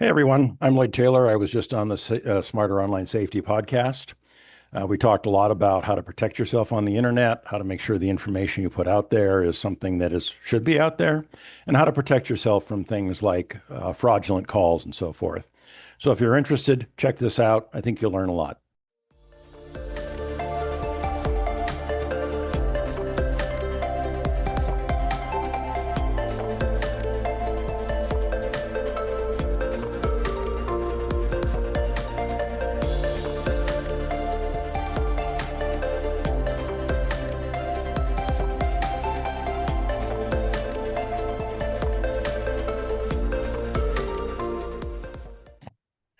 Hey everyone, I'm Lloyd Taylor. I was just on the Smarter Online Safety podcast. We talked a lot about how to protect yourself on the internet, how to make sure the information you put out there is something that should be out there, and how to protect yourself from things like fraudulent calls and so forth. So if you're interested, check this out. I think you'll learn a lot.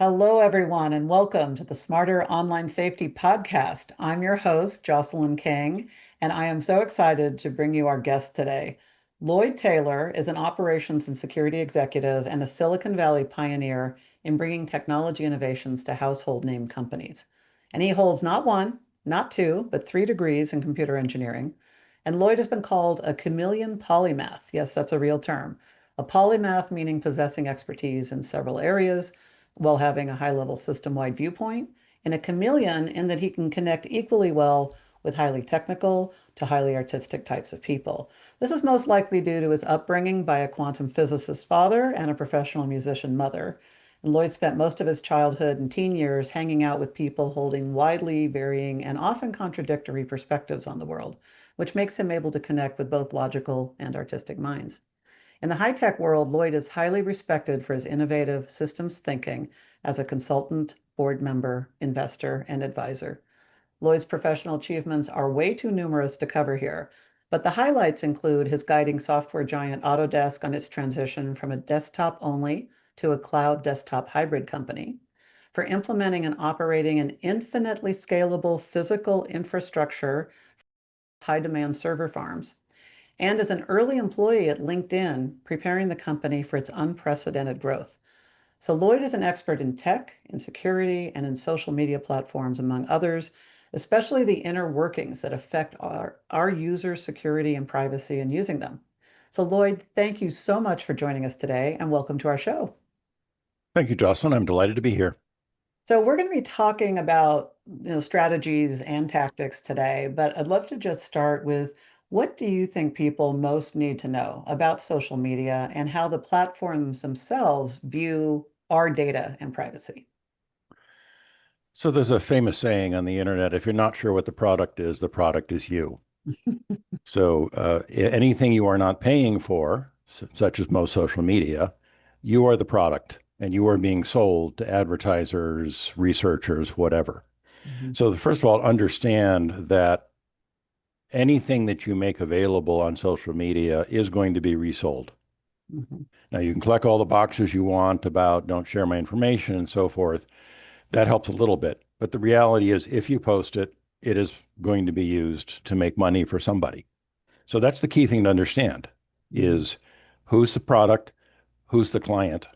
Hello, everyone, and welcome to the Smarter Online Safety Podcast. I'm your host, Jocelyn King, and I am so excited to bring you our guest today. Lloyd Taylor is an operations and security executive and a Silicon Valley pioneer in bringing technology innovations to household name companies. And he holds not one, not two, but 3 degrees in computer engineering. And Lloyd has been called a chameleon polymath. Yes, that's a real term. A polymath meaning possessing expertise in several areas while having a high-level system-wide viewpoint, and a chameleon in that he can connect equally well with highly technical to highly artistic types of people. This is most likely due to his upbringing by a quantum physicist father and a professional musician mother. And Lloyd spent most of his childhood and teen years hanging out with people holding widely varying and often contradictory perspectives on the world, which makes him able to connect with both logical and artistic minds. In the high-tech world, Lloyd is highly respected for his innovative systems thinking as a consultant, board member, investor, and advisor. Lloyd's professional achievements are way too numerous to cover here, but the highlights include his guiding software giant Autodesk on its transition from a desktop-only to a cloud desktop hybrid company, for implementing and operating an infinitely scalable physical infrastructure for high-demand server farms, and as an early employee at LinkedIn, preparing the company for its unprecedented growth. So Lloyd is an expert in tech, in security, and in social media platforms, among others, especially the inner workings that affect our users' security and privacy in using them. So Lloyd, thank you so much for joining us today and welcome to our show. Thank you, Jocelyn. I'm delighted to be here. So we're going to be talking about strategies and tactics today, but I'd love to just start with what do you think people most need to know about social media and how the platforms themselves view our data and privacy? So there's a famous saying on the internet, if you're not sure what the product is you. So anything you are not paying for, such as most social media, you are the product and you are being sold to advertisers, researchers, whatever. Mhm, So first of all, understand that anything that you make available on social media is going to be resold. mhm, Now you can collect all the boxes you want about don't share my information and so forth. That helps a little bit. But the reality is if you post it, it is going to be used to make money for somebody. So that's the key thing to understand mhm. is who's the product, who's the client.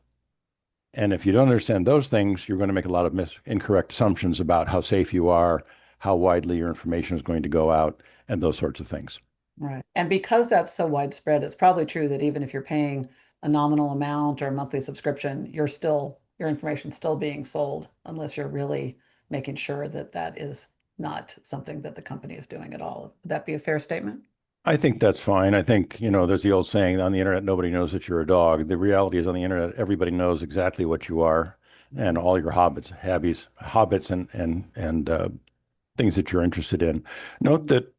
And if you don't understand those things, you're going to make a lot of incorrect assumptions about how safe you are, how widely your information is going to go out, and those sorts of things. Right. And because that's so widespread, it's probably true that even if you're paying a nominal amount or a monthly subscription, your information's still being sold unless you're really making sure that that is not something that the company is doing at all. Would that be a fair statement? I think that's fine. I think, there's the old saying on the internet, nobody knows that you're a dog. The reality is on the internet, everybody knows exactly what you are and Mhm. all your hobbits and things that you're interested in. Note that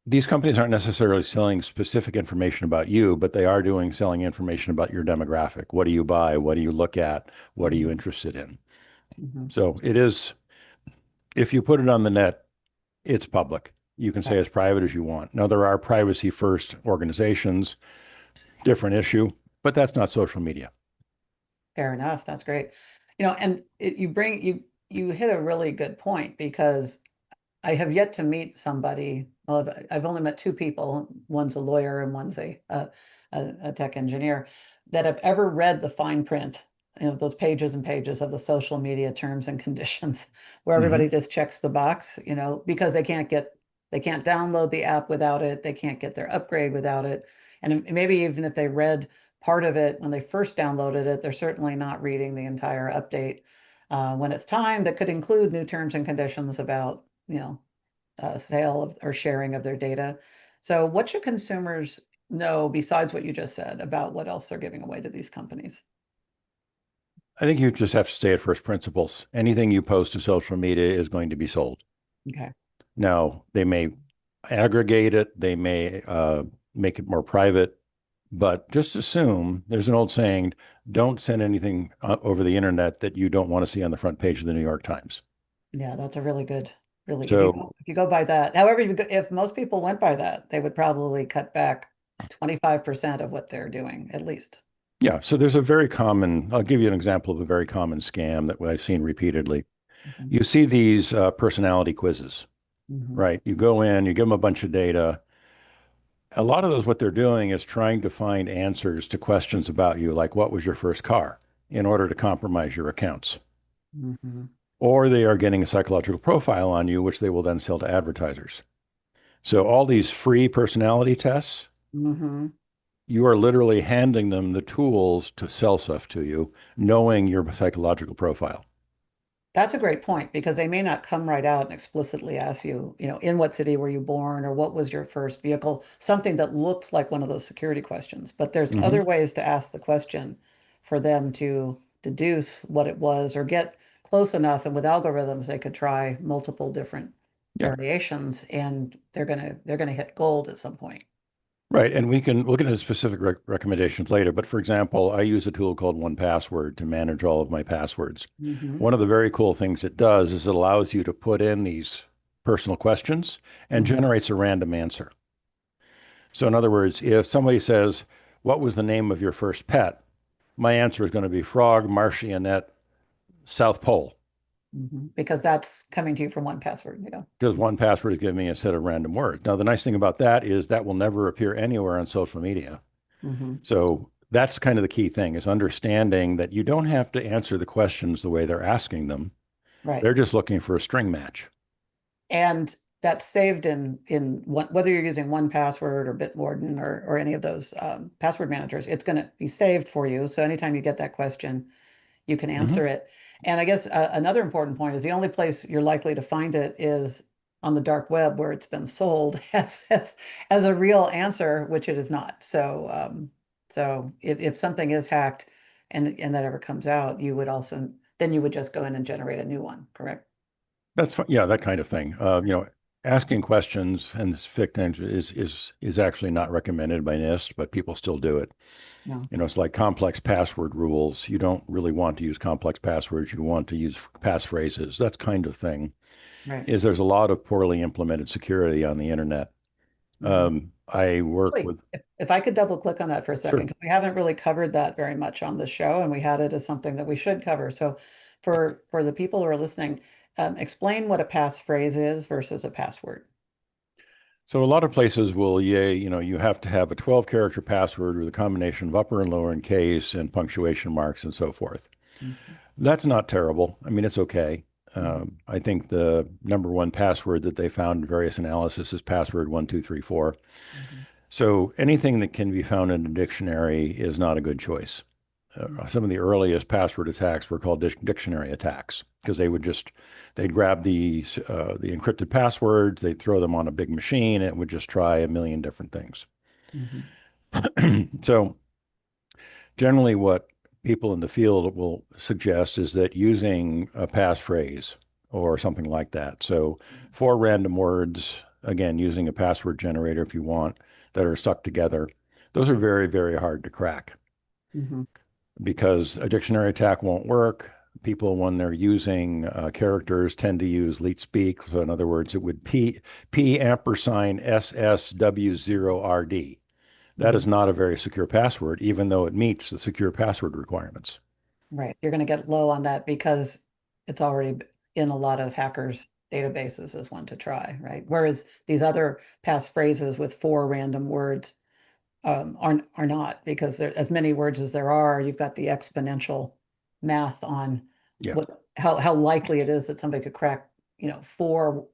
these companies aren't necessarily selling specific information about you, but they are selling information about your demographic. What do you buy? What do you look at? What are you Mhm. interested in? Mhm. So it is, if you put it on the net, it's public. You can say Right. as private as you want. Now, there are privacy first organizations, different issue, but that's not social media. Fair enough. That's great. And you hit a really good point because I have yet to meet somebody. Well, I've only met 2 people. One's a lawyer and one's a tech engineer that have ever read the fine print, those pages and pages of the social media terms and conditions, where Mm-hmm. everybody just checks the box, because they can't download the app without it, they can't get their upgrade without it, and maybe even if they read part of it when they first downloaded it. They're certainly not reading the entire update when it's time that could include new terms and conditions about, sale of, or sharing of their data. So what should consumers know besides what you just said about what else they're giving away to these companies? I think you just have to stay at first principles. Anything you post to social media is going to be sold. Okay. Now, they may aggregate it, they may make it more private, but just assume there's an old saying, don't send anything over the internet that you don't want to see on the front page of the New York Times. Yeah, that's a really good, really, So, if you go by that. However, if most people went by that, they would probably cut back 25% of what they're doing, at least. yeah, so there's a very common, I'll give you an example of a very common scam that I've seen repeatedly. Mhm. You see these personality quizzes, Mhm. right? You go in, you give them a bunch of data. A lot of those, what they're doing is trying to find answers to questions about you, like what was your first car, in order to compromise your accounts. Mhm. Or they are getting a psychological profile on you, which they will then sell to advertisers. So all these free personality tests, Mhm. you are literally handing them the tools to sell stuff to you, knowing your psychological profile. That's a great point because they may not come right out and explicitly ask you, in what city were you born or what was your first vehicle, something that looks like one of those security questions. But there's Hmm. other ways to ask the question for them to deduce what it was or get close enough. And with algorithms, they could try multiple different Yeah, variations and they're gonna hit gold at some point. right. And we can look into specific recommendations later. But for example, I use a tool called 1Password to manage all of my passwords. Hmm. One of the very cool things it does is it allows you to put in these personal questions and Hmm. generates a random answer. So, in other words, if somebody says, what was the name of your first pet? My answer is going to be frog, marchionette, South Pole, Hmm. Because that's coming to you from 1Password. Yeah. because 1Password is giving me a set of random words. Now, the nice thing about that is that will never appear anywhere on social media. Hmm. So, that's kind of the key thing is understanding that you don't have to answer the questions the way they're asking them. Right. They're just looking for a string match. And that's saved in one, whether you're using 1Password or Bitwarden or any of those password managers, it's going to be saved for you. So anytime you get that question, you can Hmm. answer it. And I guess another important point is the only place you're likely to find it is on the dark web where it's been sold as a real answer, which it is not. So if something is hacked and that ever comes out, you would also then you would just go in and generate a new one, correct? That's fine. Yeah, that kind of thing. Asking questions and fic is actually not recommended by NIST, but people still do it. No. It's like complex password rules. You don't really want to use complex passwords. You want to use passphrases. That's kind of thing. Right. Is there's a lot of poorly implemented security on the internet. Mhm. I work Actually, with if I could double click on that for a second, sure. because we haven't really covered that very much on the show, and we had it as something that we should cover. So, for the people who are listening, explain what a passphrase is versus a password. So a lot of places will, yeah, you have to have a 12 character password with a combination of upper and lower in case and punctuation marks and so forth. Mhm. That's not terrible. I mean, it's okay. Mhm. I think the number one password that they found in various analysis is password 1234. Mhm. So anything that can be found in a dictionary is not a good choice. Mhm. Some of the earliest password attacks were called dictionary attacks because they'd grab the encrypted passwords, they'd throw them on a big machine, and it would just try a million different things. Mhm. So generally, what people in the field will suggest is that using a passphrase or something like that. So, four random words, again, using a password generator if you want, that are stuck together, those are very, very hard to crack Mhm. because a dictionary attack won't work. People, when they're using characters, tend to use leet speak. So, in other words, it would P ampersand SSW0RD. That is Mhm. not a very secure password, even though it meets the secure password requirements. Right. You're going to get low on that because it's already in a lot of hackers' databases as one to try, right? Whereas these other passphrases with four random words are not because there as many words as there are, you've got the exponential math on Yeah. what how likely it is that somebody could crack, four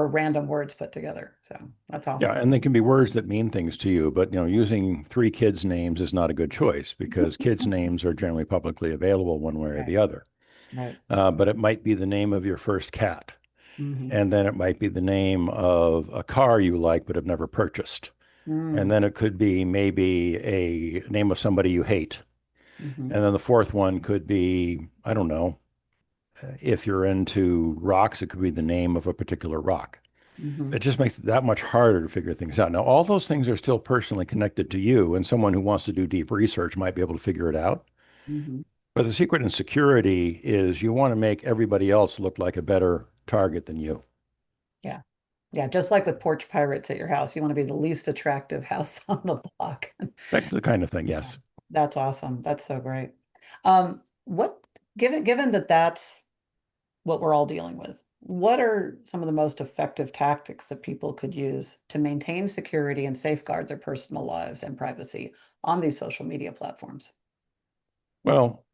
random words put together. So that's Yeah, awesome. and they can be words that mean things to you, but using three kids' names is not a good choice because kids' names are generally publicly available one way or Right, the other. right. But it might be the name of your first cat, Hmm. and then it might be the name of a car you like but have never purchased. And Mm, then it could be maybe a name of somebody you hate. hmm. And then the fourth one could be, I don't know, if you're into rocks, it could be the name of a particular rock. Hmm. It just makes it that much harder to figure things out. Now, all those things are still personally connected to you, and someone who wants to do deep research might be able to figure it out. Hmm. But the secret in security is you want to make everybody else look like a better target than you. Yeah. Yeah. Just like with porch pirates at your house, you want to be the least attractive house on the block. That's the kind of thing, Yeah. yes. That's awesome. That's so great. What, given that that's what we're all dealing with, what are some of the most effective tactics that people could use to maintain security and safeguard their personal lives and privacy on these social media platforms? Well,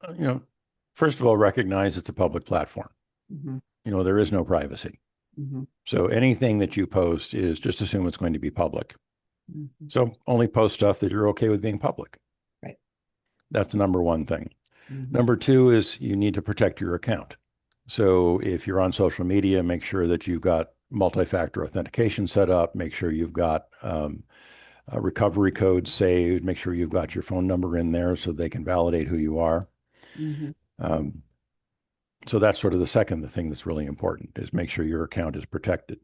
first of all, recognize it's a public platform. Hmm. There is no privacy. Hmm. So anything that you post is just assume it's going to be public. Hmm. So only post stuff that you're okay with being public. Right. That's the number one thing. Hmm. Number two is you need to protect your account. So if you're on social media, make sure that you've got multi-factor authentication set up. Make sure you've got recovery codes saved. Make sure you've got your phone number in there so they can validate who you are. Hmm. Um, so that's sort of the thing that's really important is make sure your account is protected.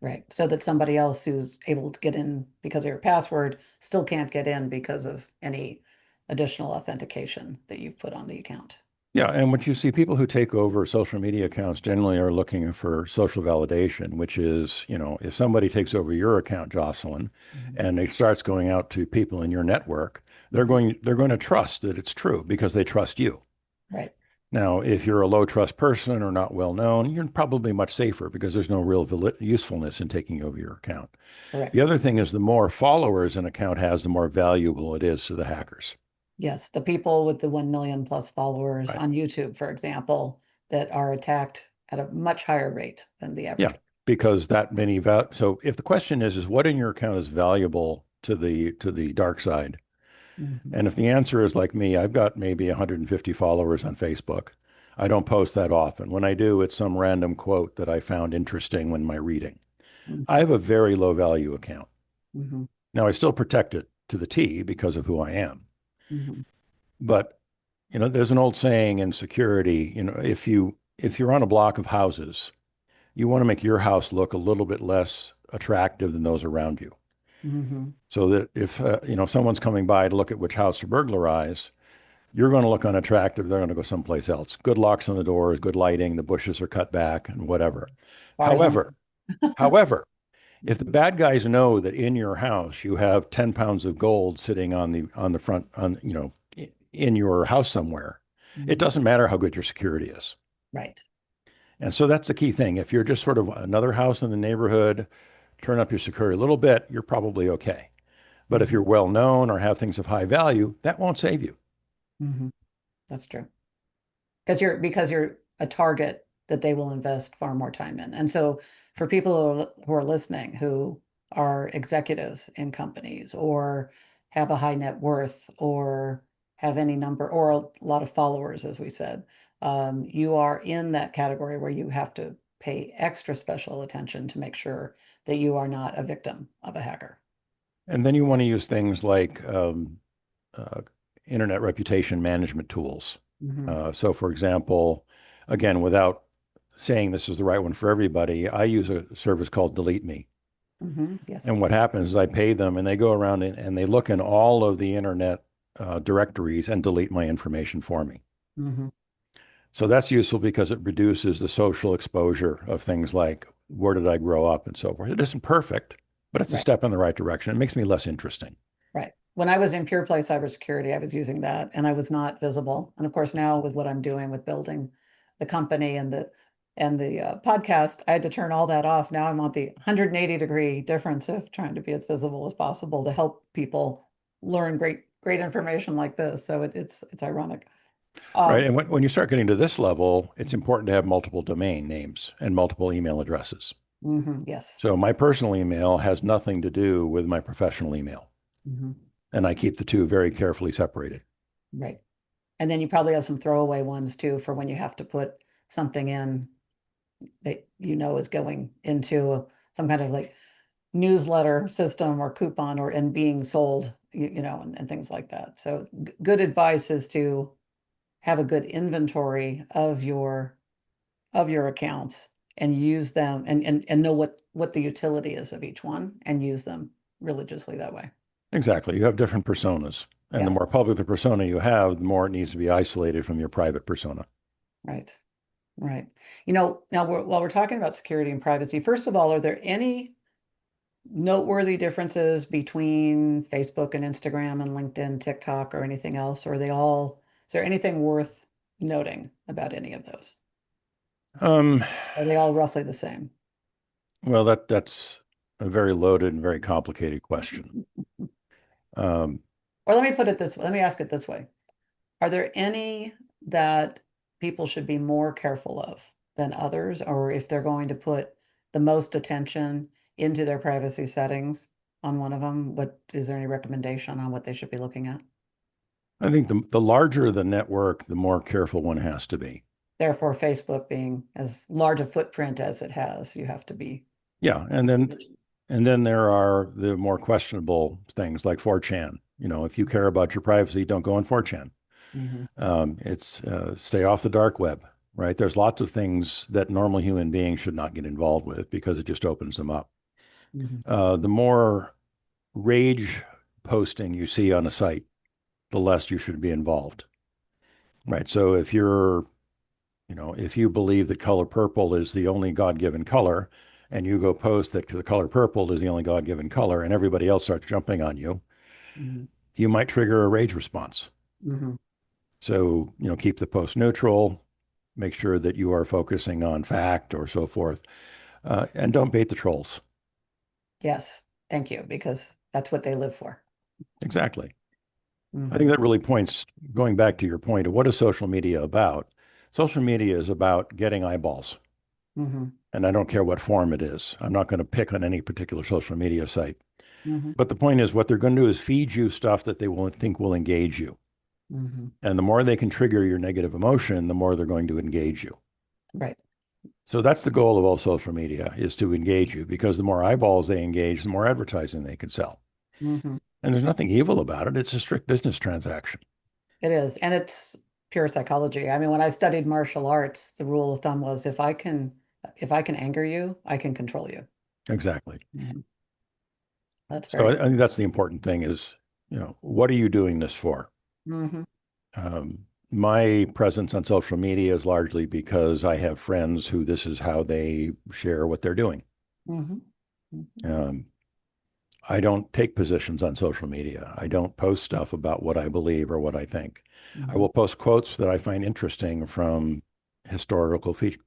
Right. So that somebody else who's able to get in because of your password still can't get in because of any additional authentication that you've put on the account. Yeah, and what you see, people who take over social media accounts generally are looking for social validation, which is, if somebody takes over your account, Jocelyn, Mhm. and it starts going out to people in your network, they're Mhm. going they're going to trust that it's true because they trust you. Right. Now, if you're a low trust person or not well known, you're probably much safer because there's no real usefulness in taking over your account. The Correct. other thing is the more followers an account has, the more valuable it is to the hackers. Yes. The people with the 1 million plus followers Right. on YouTube, for example, that are attacked at a much higher rate than the Yeah, average. because that many so if the question is what in your account is valuable to the dark side, Mhm. and if the answer is like me, I've got maybe 150 followers on Facebook. I don't post that often. When I do, it's some random quote that I found interesting when my reading. I Mhm. have a very low value account. Mhm. Now I still protect it to the T because of who I am. Mhm. But there's an old saying in security, if you're on a block of houses, you want to make your house look a little bit less attractive than those around you. Mhm. So that if someone's coming by to look at which house to burglarize, you're going to look unattractive. They're going to go someplace else. Good locks on the doors, good lighting, the bushes are cut back, and whatever. Bars on. However, however, if the Mhm. bad guys know that in your house you have 10 pounds of gold sitting on the front in your house somewhere, it Mhm. doesn't matter how good your security is. Right. And so that's the key thing. If you're just sort of another house in the neighborhood, turn up your security a little bit, you're probably okay. But if Mhm. you're well known or have things of high value, that won't save you. Mhm. That's true. Because you're a target that they will invest far more time in. And so for people who are listening who are executives in companies or have a high net worth or have any number or a lot of followers, as we said, you are in that category where you have to pay extra special attention to make sure that you are not a victim of a hacker. And then you want to use things like uh, internet reputation management tools. Hmm. So, for example, again, without saying this is the right one for everybody, I use a service called Delete Me. Hmm. And Yes. what happens is I pay them and they go around and they look in all of the internet directories and delete my information for me. Hmm. So that's useful because it reduces the social exposure of things like where did I grow up and so forth. It isn't perfect, but it's a Right. step in the right direction. It makes me less interesting. Right. When I was in pure play cybersecurity, I was using that and I was not visible. And of course, now with what I'm doing with building the company and the podcast, I had to turn all that off. Now I'm on the 180-degree difference of trying to be as visible as possible to help people learn great information like this. So it's ironic. Right. Um, And when you start getting to this level, it's important to have multiple domain names and multiple email addresses. yes. So my personal email has nothing to do with my professional email. Hmm. And I keep the two very carefully separated. Right. And then you probably have some throwaway ones too for when you have to put something in that you know is going into some kind of like newsletter system or coupon or and being sold, and things like that. So good advice is to have a good inventory of your accounts and use them and know what the utility is of each one and use them religiously that way. Exactly. You have different personas. And the Yeah, more public the persona you have, the more it needs to be isolated from your private persona. right. Right. Now while we're talking about security and privacy, first of all, are there any noteworthy differences between Facebook and Instagram and LinkedIn, TikTok, or anything else? Or is there anything worth noting about any of those? Um, Are they all roughly the same? well, that's a very loaded and very complicated question. Um, Or let me put it this way, let me ask it this way. Are there any that people should be more careful of than others? Or if they're going to put the most attention into their privacy settings on one of them, what is there any recommendation on what they should be looking at? I think the larger the network, the more careful one has to be. Therefore, Facebook being as large a footprint as it has, you have to be Yeah, and then there are the more questionable things like 4chan. If you care about your privacy, don't go on 4chan. Mhm, It's stay off the dark web, right? There's lots of things that normal human beings should not get involved with because it just opens them up. mhm, The more rage posting you see on a site, the less you should be involved, right? So if you believe that color purple is the only God-given color, and you go post that the color purple is the only God-given color, and everybody else starts jumping on you, mhm, you might trigger a rage response. mhm. So, keep the post neutral, make sure that you are focusing on fact or so forth, and don't bait the trolls. Yes, thank you, because that's what they live for. Exactly. I think Mhm, that really points, going back to your point of what is social media about? Social media is about getting eyeballs. mhm, And I don't care what form it is. I'm not going to pick on any particular social media site. mhm, But the point is, what they're going to do is feed you stuff that they will think will engage you. mhm. And the more they can trigger your negative emotion, the more they're going to engage you. Right. So that's the goal of all social media is to engage you because the more eyeballs they engage, the more advertising they can sell. Mhm. And there's nothing evil about it. It's a strict business transaction. It is, and it's pure psychology. I mean, when I studied martial arts, the rule of thumb was if I can anger you, I can control you. Exactly. Mhm. That's So very I think that's the important thing is, what are you doing this for? hmm My presence on social media is largely because I have friends who this is how they share what they're doing. hmm hmm Um, I don't take positions on social media. I don't post stuff about what I believe or what I think. I hmm will post quotes that I find interesting from historical fiction,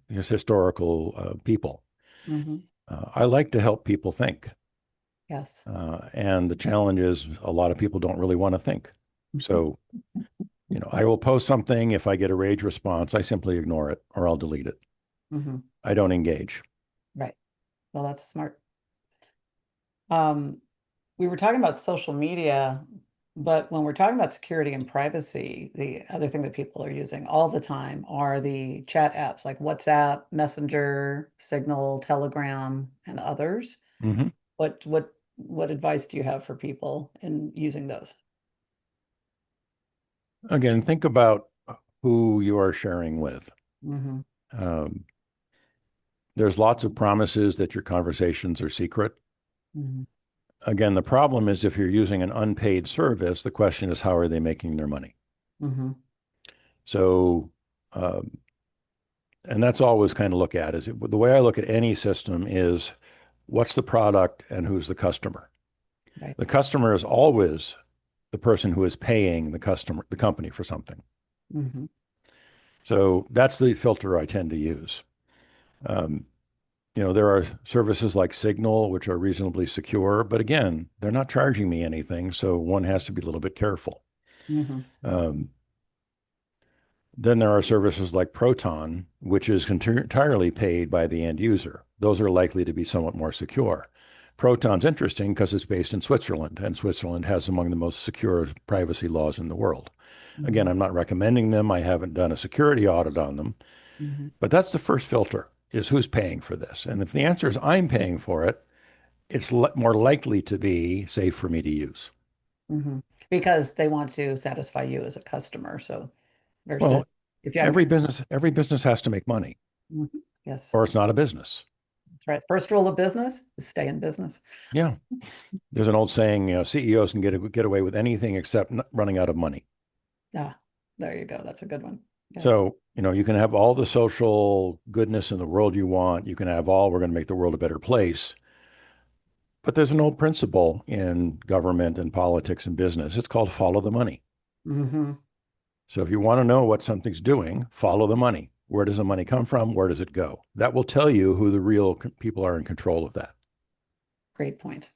historical people. hmm I like to help people think. Yes. And the challenge is a lot of people don't really want to think. So, I will post something. If I get a rage response, I simply ignore it or I'll delete it. hmm I don't engage. Right. Well, that's smart. Um, we were talking about social media, but when we're talking about security and privacy, the other thing that people are using all the time are the chat apps like WhatsApp, Messenger, Signal, Telegram, and others. Mm-hmm. What advice do you have for people in using those? Again, think about who you are sharing with. Hmm. Um, there's lots of promises that your conversations are secret. Hmm. Again, the problem is if you're using an unpaid service, the question is how are they making their money? Hmm. So, um, and that's always kind of look at is the way I look at any system is what's the product and who's the customer. Right. The customer is always the person who is paying the company for something. Hmm. So that's the filter I tend to use. Um, there are services like Signal, which are reasonably secure, but again, they're not charging me anything. So one has to be a little bit careful. Hmm. Um, Then there are services like Proton, which is entirely paid by the end user. Those are likely to be somewhat more secure. Proton's interesting because it's based in Switzerland, and Switzerland has among the most secure privacy laws in the world. Again, Hmm. I'm not recommending them. I haven't done a security audit on them, Hmm. but that's the first filter is who's paying for this. And if the answer is I'm paying for it, it's more likely to be safe for me to use. Hmm. Because they want to satisfy you as a customer. So versus Well, if you every business has to make money, Mhm. Yes, or it's not a business. that's right. First rule of business is stay in business. Yeah. There's an old saying, CEOs can get away with anything except running out of money. Ah, there you go. That's a good one. Yes. So, you can have all the social goodness in the world you want. You can have all, we're going to make the world a better place. But there's an old principle in government and politics and business. It's called follow the money. Hmm. So if you want to know what something's doing, follow the money. Where does the money come from? Where does it go? That will tell you who the real people are in control of that. Great point.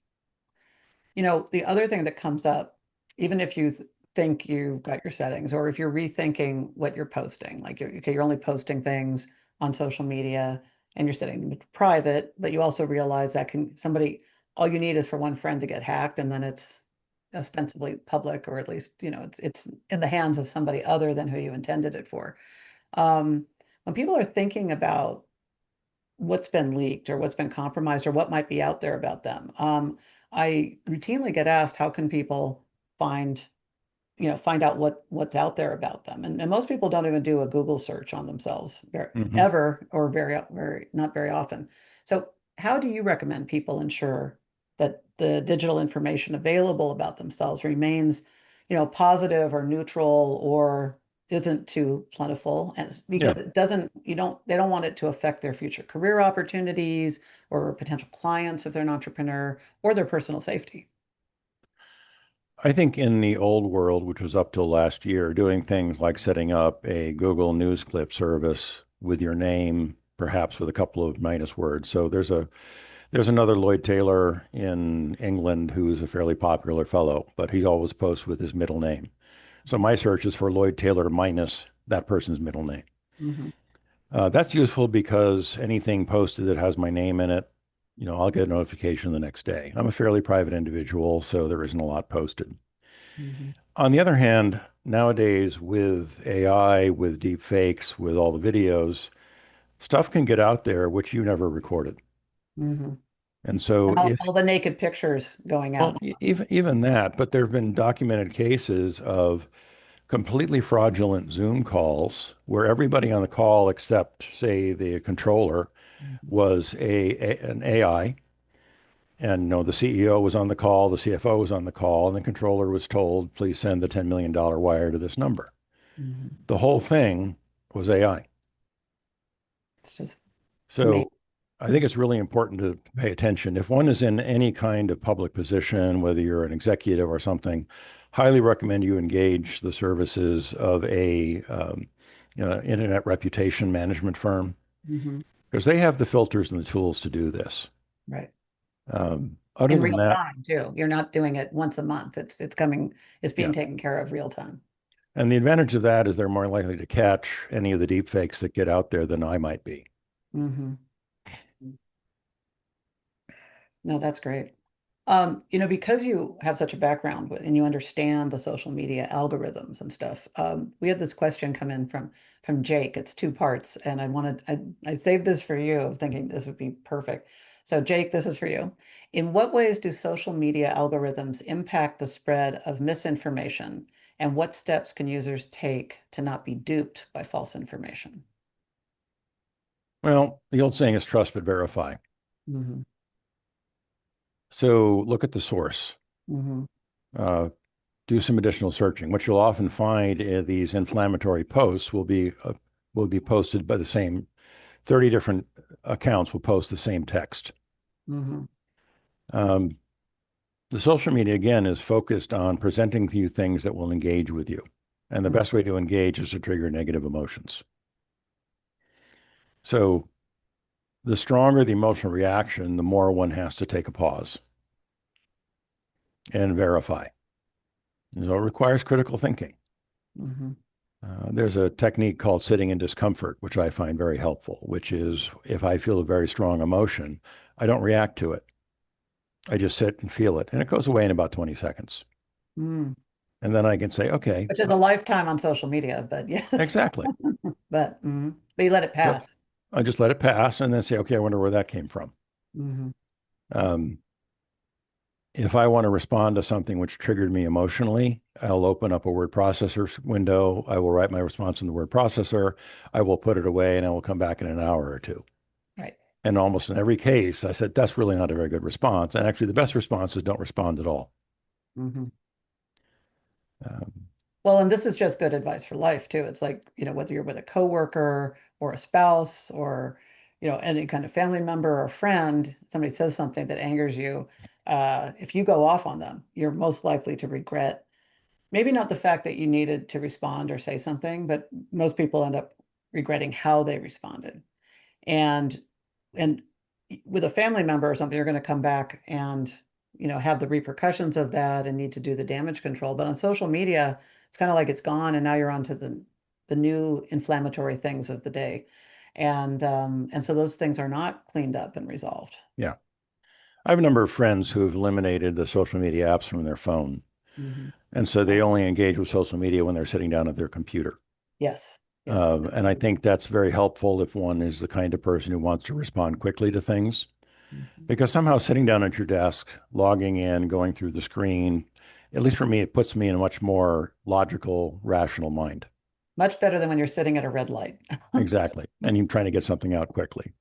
The other thing that comes up, even if you think you've got your settings, or if you're rethinking what you're posting, like you're only posting things on social media and you're setting them to private, but you also realize that all you need is for one friend to get hacked, and then it's ostensibly public, or at least, it's in the hands of somebody other than who you intended it for. Um, when people are thinking about what's been leaked or what's been compromised or what might be out there about them. I routinely get asked, how can people find, find out what's out there about them? And most people don't even do a Google search on themselves Hmm. ever, or very, not very often. So how do you recommend people ensure that the digital information available about themselves remains, positive or neutral, or isn't too plentiful, and Yeah. because they don't want it to affect their future career opportunities or potential clients if they're an entrepreneur, or their personal safety. I think in the old world, which was up till last year, doing things like setting up a Google News clip service with your name, perhaps with a couple of minus words. So there's another Lloyd Taylor in England who's a fairly popular fellow, but he always posts with his middle name. So my search is for Lloyd Taylor minus that person's middle name. Hmm. That's useful because anything posted that has my name in it, I'll get a notification the next day. I'm a fairly private individual, so there isn't a lot posted. Hmm. On the other hand, nowadays with AI, with deep fakes, with all the videos, stuff can get out there which you never recorded. Hmm. And so And all the naked pictures going well, out. even that, but there have been documented cases of completely fraudulent Zoom calls where everybody on the call except, say, the controller Mhm. was an AI. And the CEO was on the call, the CFO was on the call, and the controller was told, please send the $10 million wire to this number. Mhm. The whole thing was AI. It's just amazing. So I think it's really important to pay attention. If one is in any kind of public position, whether you're an executive or something, highly recommend you engage the services of a internet reputation management firm Hmm. because they have the filters and the tools to do this. Right. Other In than real that, time too. You're not doing it once a month. It's being yeah. taken care of real time. And the advantage of that is they're more likely to catch any of the deep fakes that get out there than I might be. Hmm. No, that's great. Because you have such a background and you understand the social media algorithms and stuff, we had this question come in from Jake. It's two parts, and I saved this for you, thinking this would be perfect. So, Jake, this is for you. In what ways do social media algorithms impact the spread of misinformation, and what steps can users take to not be duped by false information? Well, the old saying is trust but verify. Hmm. So look at the source. Hmm. Uh, do some additional searching. What you'll often find is these inflammatory posts will be posted by the same 30 different accounts will post the same text. Hmm. Um, the social media again is focused on presenting to you things that will engage with you, and the best way to engage is to trigger negative emotions. So the stronger the emotional reaction, the more one has to take a pause and verify. So it requires critical thinking. Hmm. There's a technique called sitting in discomfort, which I find very helpful, which is if I feel a very strong emotion, I don't react to it. I just sit and feel it, and it goes away in about 20 seconds. Mm. And then I can say, okay, Which is a lifetime on social media, but yes, exactly. but you let it But pass. I just let it pass and then say, okay, I wonder where that came from. Hmm. Um, if I want to respond to something which triggered me emotionally, I'll open up a word processor window. I will write my response in the word processor. I will put it away and I will come back in an hour or two. Right. And almost in every case, I said, that's really not a very good response. And actually, the best response is don't respond at all. Hmm. Um, Well, and this is just good advice for life too. It's like, whether you're with a coworker or a spouse or, any kind of family member or friend, somebody says something that angers you. If you go off on them, you're most likely to regret maybe not the fact that you needed to respond or say something, but most people end up regretting how they responded. And and with a family member or something, you're going to come back and have the repercussions of that and need to do the damage control. But on social media, it's kind of like it's gone, and now you're on to the new inflammatory things of the day, and so those things are not cleaned up and resolved. yeah. I have a number of friends who have eliminated the social media apps from their phone. Hmm. And so they Yeah. only engage with social media when they're sitting down at their computer. Yes. Yes. And I Absolutely. think that's very helpful if one is the kind of person who wants to respond quickly to things. Mhm. Because somehow sitting down at your desk, logging in, going through the screen, at least for me, it puts me in a much more logical, rational mind. Much better than when you're sitting at a red light. Exactly. And you're trying to get something out quickly.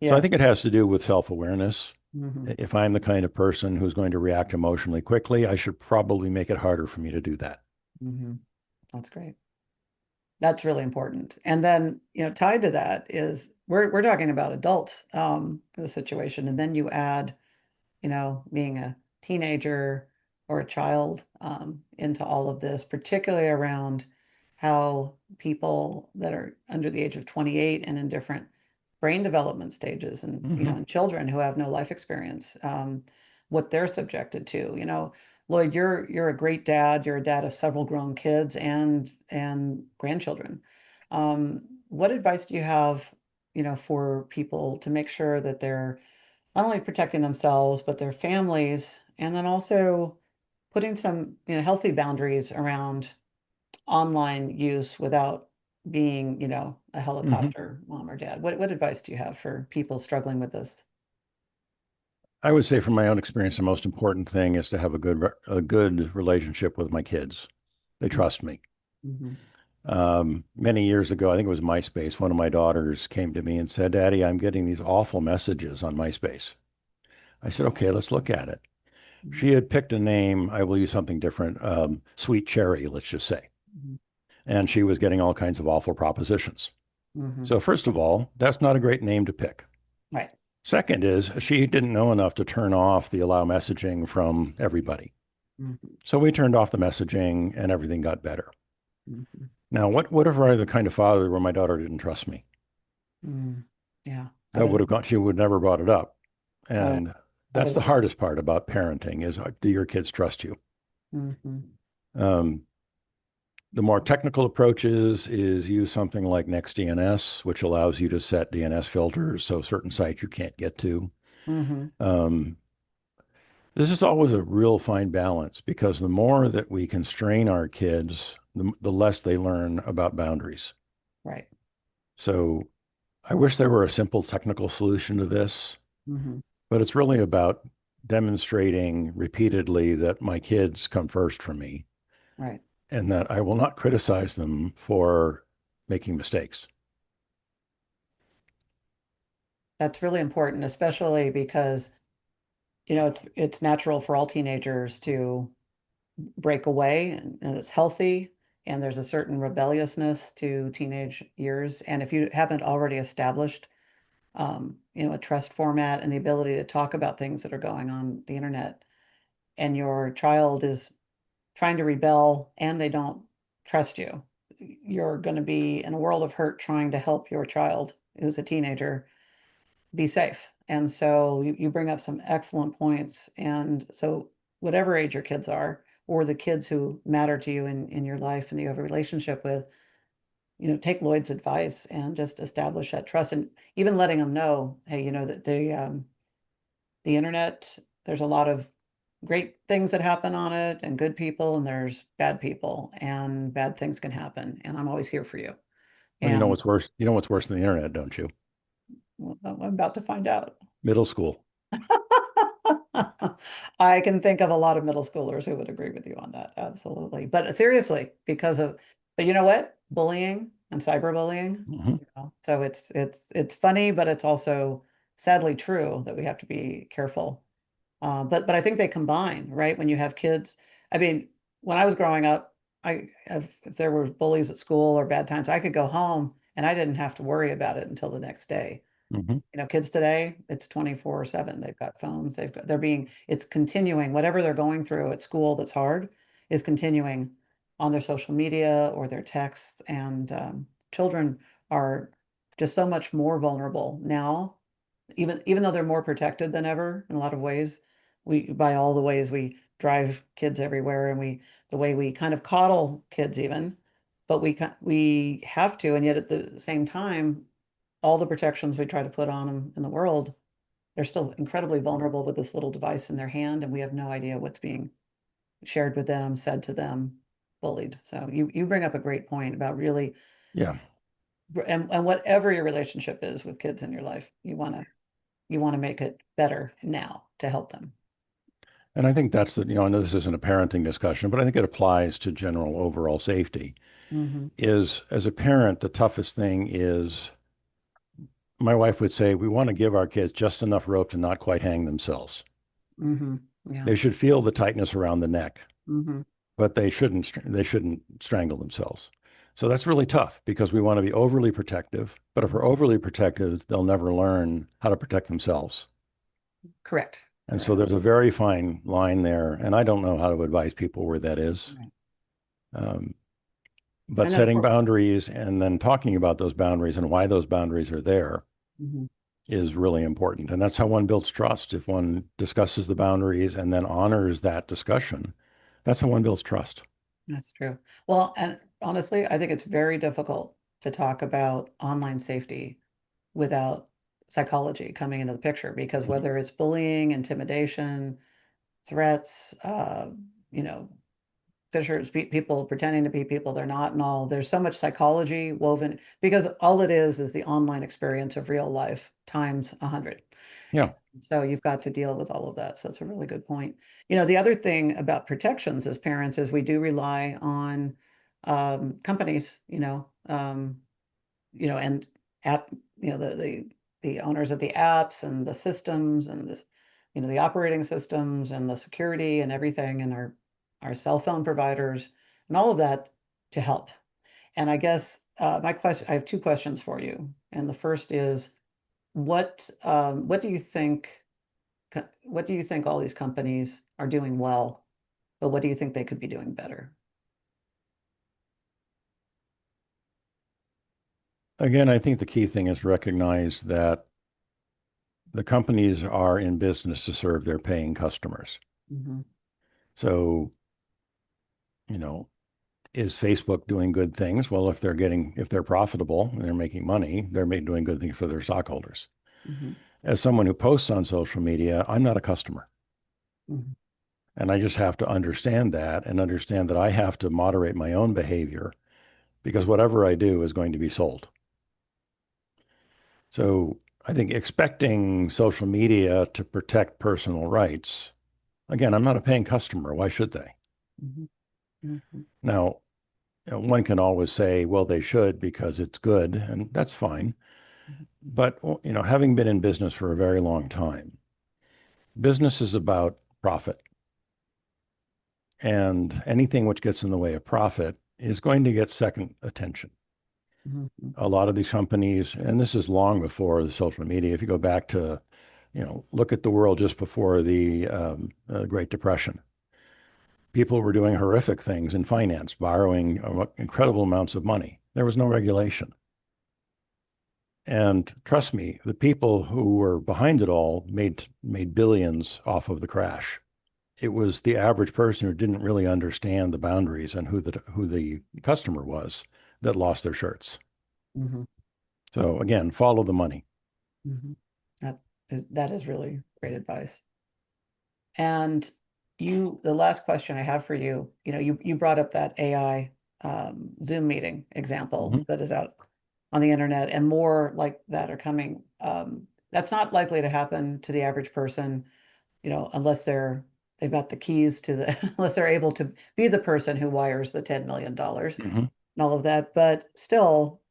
So I Yes. think it has to do with self-awareness. Hmm. If I'm the kind of person who's going to react emotionally quickly, I should probably make it harder for me to do that. Hmm. That's great. That's really important. And then, tied to that is we're talking about adults, the situation, and then you add being a teenager or a child into all of this, particularly around how people that are under the age of 28 and in different brain development stages and, Hmm. and children who have no life experience, what they're subjected to. Lloyd, you're a great dad. You're a dad of several grown kids and grandchildren. What advice do you have, for people to make sure that they're not only protecting themselves, but their families, and then also putting some, healthy boundaries around online use without being, a Hmm. helicopter mom or dad. What advice do you have for people struggling with this? I would say from my own experience, the most important thing is to have a good relationship with my kids. They trust me. Mm-hmm. Many years ago, I think it was MySpace, one of my daughters came to me and said, Daddy, I'm getting these awful messages on MySpace. I said, okay, let's look at it. She had picked a name. I will use something different, Sweet Cherry, let's just say. Mm-hmm. And she was getting all kinds of awful propositions. Mm-hmm. So, first of all, that's not a great name to pick. Right. Second is she didn't know enough to turn off the allow messaging from everybody. Mm-hmm. So we turned off the messaging and everything got better. Mm-hmm. Now, what if I were the kind of father where my daughter didn't trust me? Mm. Yeah. I That would would, have gone, she would never brought it up. I would, And I would that's the agree. hardest part about parenting is do your kids trust you? Mm-hmm. Um, the more technical approaches is use something like NextDNS, which allows you to set DNS filters so certain sites you can't get to. Mm-hmm. Um, this is always a real fine balance because the more that we constrain our kids, the less they learn about boundaries. Right. So I wish there were a simple technical solution to this, Mm-hmm. but it's really about demonstrating repeatedly that my kids come first for me Right. and that I will not criticize them for making mistakes. That's really important, especially because, it's natural for all teenagers to break away and it's healthy. And there's a certain rebelliousness to teenage years. And if you haven't already established, a trust format and the ability to talk about things that are going on the internet, and your child is trying to rebel and they don't trust you, you're going to be in a world of hurt trying to help your child who's a teenager be safe. And so you bring up some excellent points. And so whatever age your kids are, or the kids who matter to you in your life and that you have a relationship with, take Lloyd's advice and just establish that trust, and even letting them know, hey, that the internet, there's a lot of great things that happen on it and good people, and there's bad people, and bad things can happen. And I'm always here for you. Well, you know And what's worse? You know what's worse than the internet, don't you? well, I'm about to find out. Middle school. I can think of a lot of middle schoolers who would agree with you on that. Absolutely. But seriously, but you know what? Bullying and cyberbullying, Hmm. so it's funny, but it's also sadly true that we have to be careful. But I think they combine, right? When you have kids, I mean, when I was growing up, if there were bullies at school or bad times, I could go home and I didn't have to worry about it until the next day. Hmm. Kids today, it's 24/7. They've got phones, it's continuing, whatever they're going through at school that's hard is continuing on their social media or their texts. And children are just so much more vulnerable now, even though they're more protected than ever in a lot of ways. By all the ways we drive kids everywhere, and the way we kind of coddle kids even, but we have to, and yet at the same time, all the protections we try to put on them in the world, they're still incredibly vulnerable with this little device in their hand, and we have no idea what's being shared with them, said to them, bullied. So you bring up a great point about really, Yeah. and whatever your relationship is with kids in your life, you want to make it better now to help them. And I think I know this isn't a parenting discussion, but I think it applies to general overall safety. Hmm. Is as a parent, the toughest thing is my wife would say, we want to give our kids just enough rope to not quite hang themselves. Hmm. Yeah. They should feel the tightness around the neck, Hmm. but they shouldn't strangle themselves. So that's really tough because we want to be overly protective. But if we're overly protective, they'll never learn how to protect themselves. Correct. And so Correct. there's a very fine line there. And I don't know how to advise people where that is. Right. Um, but And then, of setting course, boundaries and then talking about those boundaries and why those boundaries are there mhm. is really important. And that's how one builds trust. If one discusses the boundaries and then honors that discussion, that's how one builds trust. That's true. Well, and honestly, I think it's very difficult to talk about online safety without psychology coming into the picture, because Mhm. whether it's bullying, intimidation, threats, you know, fishers, people pretending to be people they're not, and all, there's so much psychology woven, because all it is the online experience of real life times 100. Yeah. So you've got to deal with all of that. So that's a really good point. The other thing about protections as parents is we do rely on companies, and app, the owners of the apps and the systems and this, the operating systems and the security and everything, and our cell phone providers and all of that to help. And I guess I have two questions for you. And the first is, what do you think? What do you think all these companies are doing well, but what do you think they could be doing better? Again, I think the key thing is recognize that the companies are in business to serve their paying customers. Hmm. So, you know, is Facebook doing good things? Well, if they're profitable and they're making money, doing good things for their stockholders. Hmm. As someone who posts on social media, I'm not a customer. Hmm. And I just have to understand that and understand that I have to moderate my own behavior because whatever I do is going to be sold. So I think expecting social media to protect personal rights, again, I'm not a paying customer. Why should they? Hmm. Hmm. Now, one can always say, well, they should because it's good, and that's fine. But, having been in business for a very long time, business is about profit. And anything which gets in the way of profit is going to get second attention. Hmm. A lot of these companies, and this is long before the social media, if you go back to, look at the world just before the Great Depression, people were doing horrific things in finance, borrowing incredible amounts of money. There was no regulation. And trust me, the people who were behind it all made billions off of the crash. It was the average person who didn't really understand the boundaries and who the customer was that lost their shirts. Hmm. So again, follow the money. Hmm. That is really great advice. And the last question I have for you, you brought up that AI Zoom meeting example Mhm. that is out on the internet, and more like that are coming. That's not likely to happen to the average person, unless they've got the keys to unless they're able to be the person who wires the $10 million Mhm. and all of that. But still,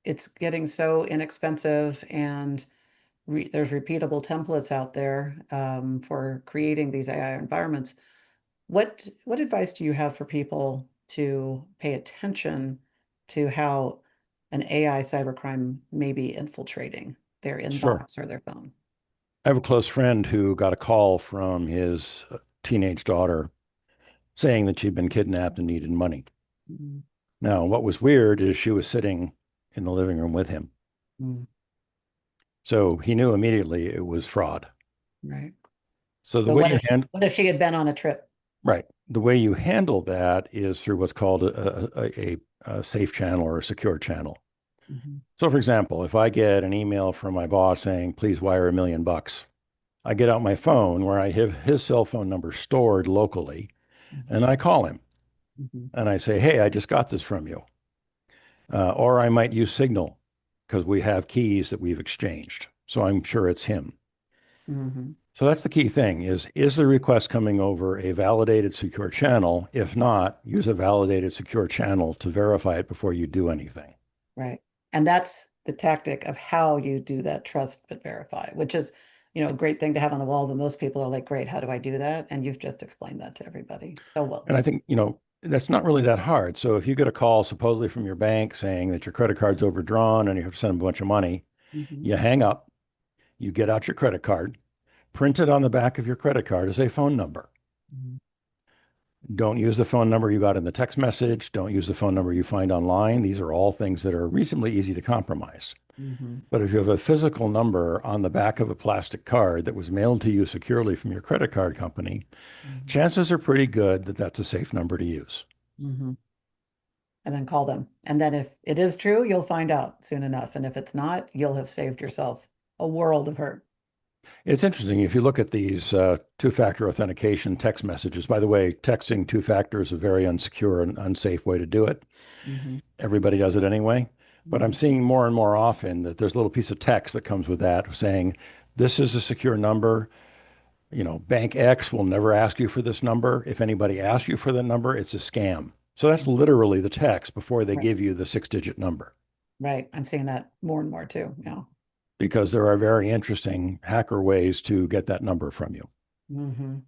it's getting so inexpensive, and there's repeatable templates out there for creating these AI environments. What advice do you have for people to pay attention to how an AI cybercrime may be infiltrating their Sure. inbox or their phone? I have a close friend who got a call from his teenage daughter saying that she'd been kidnapped and needed money. Mm, Now, what was weird is she was sitting in the living room with him. mm, So he knew immediately it was fraud. right. So the But way you hand what if she had been on a trip? right, the way you handle that is through what's called a safe channel or a secure channel. Mhm, So, for example, if I get an email from my boss saying, please wire $1 million, I get out my phone where I have his cell phone number stored locally mhm, and I call him mhm, and I say, hey, I just got this from you. Or I might use Signal because we have keys that we've exchanged. So I'm sure it's him. mhm, So that's the key thing is the request coming over a validated secure channel? If not, use a validated secure channel to verify it before you do anything. right. And that's the tactic of how you do that trust but verify, which is, a great thing to have on the wall, but most people are like, great, how do I do that? And you've just explained that to everybody so well. And I think, that's not really that hard. So if you get a call supposedly from your bank saying that your credit card's overdrawn and you have to send them a bunch of money, Mhm, you hang up, you get out your credit card, print it on the back of your credit card as a phone number. mhm, Don't use the phone number you got in the text message. Don't use the phone number you find online. These are all things that are reasonably easy to compromise. mhm, But if you have a physical number on the back of a plastic card that was mailed to you securely from your credit card company, mhm, chances are pretty good that that's a safe number to use. mhm. And then call them. And then if it is true, you'll find out soon enough. And if it's not, you'll have saved yourself a world of hurt. It's interesting if you look at these two-factor authentication text messages. By the way, texting two-factor is a very unsecure and unsafe way to do it. Hmm. Everybody does it anyway. But I'm Hmm. seeing more and more often that there's a little piece of text that comes with that saying, this is a secure number. Bank X will never ask you for this number. If anybody asks you for the number, it's a scam. So that's literally the text before they Right. give you the 6-digit number, Right. I'm seeing that more and more too. Yeah. because there are very interesting hacker ways to get that number from you. Hmm.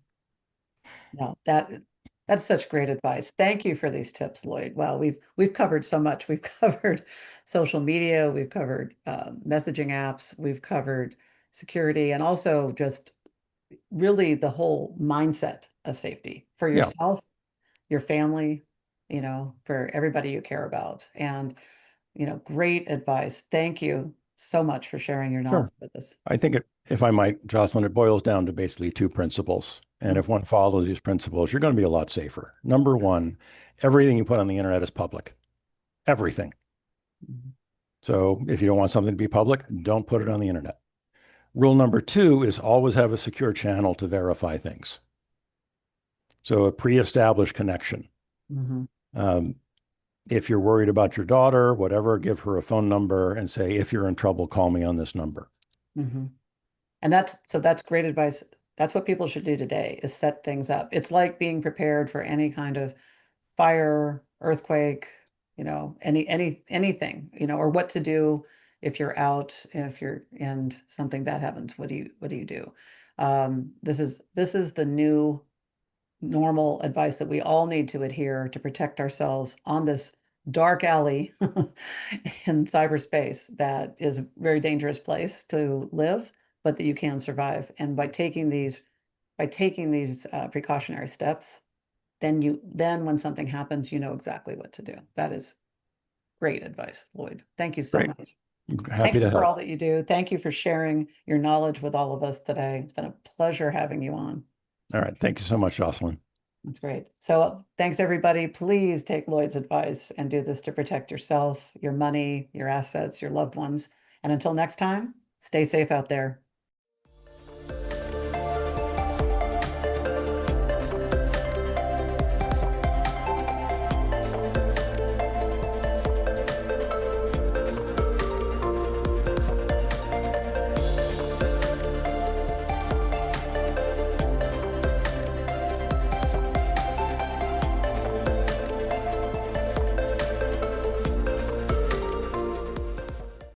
No, that's such great advice. Thank you for these tips, Lloyd. Wow, we've covered so much. We've covered social media, we've covered messaging apps, we've covered security, and also just really the whole mindset of safety for Yeah, yourself, your family, for everybody you care about. And, great advice. Thank you so much for sharing your knowledge sure. with us. I think if I might, Jocelyn, it boils down to basically two principles. And Mm, if one follows these principles, you're going to be a lot safer. Number one, everything you put on the internet is public. Everything. mm, So if you don't want something to be public, don't put it on the internet. Rule number two is always have a secure channel to verify things. So a pre-established connection. mhm, Um, if you're worried about your daughter, whatever, give her a phone number and say, if you're in trouble, call me on this number. mhm. And that's great advice. That's what people should do today is set things up. It's like being prepared for any kind of fire, earthquake, anything, or what to do if you're out, if you're and something bad happens. What do you do? This is the new normal advice that we all need to adhere to protect ourselves on this dark alley in cyberspace that is a very dangerous place to live, but that you can survive. And by taking these precautionary steps, then when something happens, you know exactly what to do. That is great advice, Lloyd. Thank you so Great. much. Thank Happy you to for help. all that you do. Thank you for sharing your knowledge with all of us today. It's been a pleasure having you on. All right. Thank you so much, Jocelyn. That's great. So thanks, everybody. Please take Lloyd's advice and do this to protect yourself, your money, your assets, your loved ones. And until next time, stay safe out there.